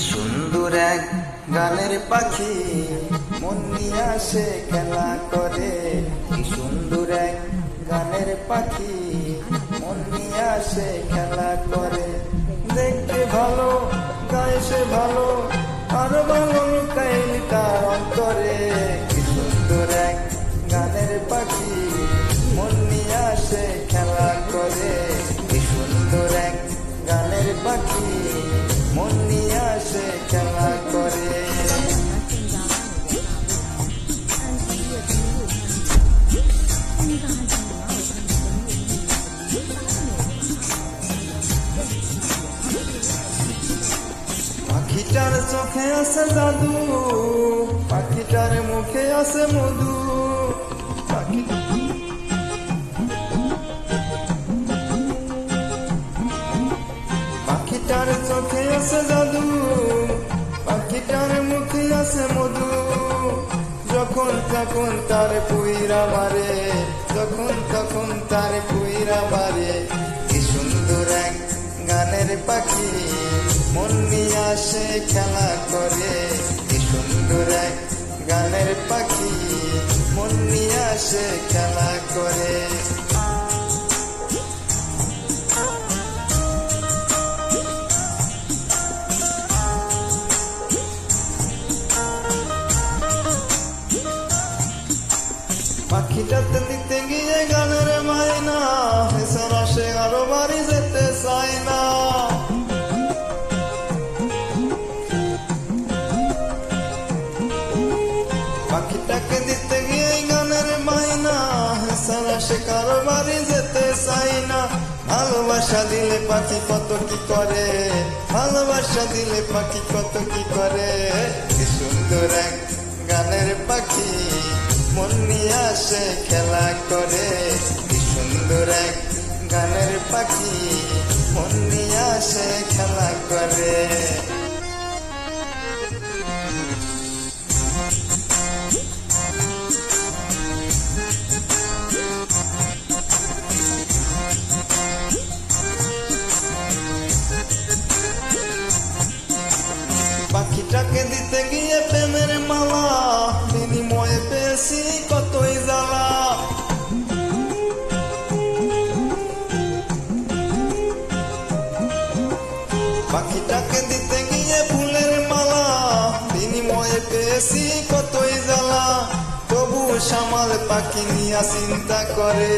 সুন্দর এক গানের পাখি মন নিয়ে আসে খেলা করে। কি সুন্দর এক গানের পাখি মন নিয়ে আসে খেলা করে। দেখতে ভালো, গায়ে সে ভালো, আরো ভালো লুকাইলি তার অন্তরে। কি সুন্দর এক গানের পাখি মন নিয়ে আসে খেলা করে। কি সুন্দর এক গানের পাখি মন নিয়ে আসে খেলা করে। পাখিটার চোখে আছে জাদু, পাখিটার মুখে আছে মধু। পাখিটার চোখে আছে জাদু, পাখিটার মুখে আছে মধু। যখন তখন তার পুইরা মারে, যখন তখন তার পুইরা মারে। কি সুন্দর এক গানের পাখি মন নিয়ে আসে খেলা করে। কি সুন্দর এক গানের পাখি মন নিয়ে আসে খেলা করে। পাখিটাতে দিতে গিয়ে গানের মায়না, হেসারা সে আরো বাড়ি যেতে চায় না। পাখিটাকে দিতে গিয়ে গানের মায়না, হেসারা সে কারো বাড়ি যেতে চায় না। ভালোবাসা দিলে পাখি কত কি করে, ভালোবাসা দিলে পাখি কত কি করে। কি সুন্দর এক গানের পাখি মন নিয়ে আসে খেলা করে। কি সুন্দর এক গানের পাখি মন নিয়ে আসে খেলা করে। পাখিটাকে দিতে গিয়ে প্রেমের মালা, বিনিময়ে পেয়েছি কতই জ্বালা। পাখিটাকে দিতে গিয়ে ফুলের মালা, বিনিময়ে পেয়েছি কতই জ্বালা। তবু সামাল পাখি নিয়া চিন্তা করে।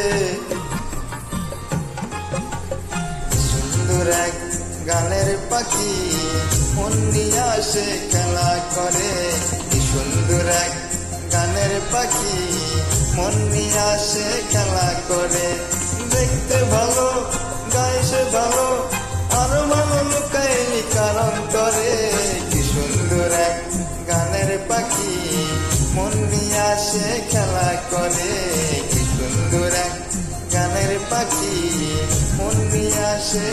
সুন্দর এক গানের পাখি মন নিয়ে আসে খেলা করে। কি সুন্দর এক গানের পাখি মন নিয়ে আসে খেলা করে। দেখতে ভালো, গায়ে সে ভালো, আরো ভালো লুকাইলি কারণ করে। কি সুন্দর এক গানের পাখি মন নিয়ে আসে খেলা করে। কি সুন্দর এক গানের পাখি মন নিয়ে আসে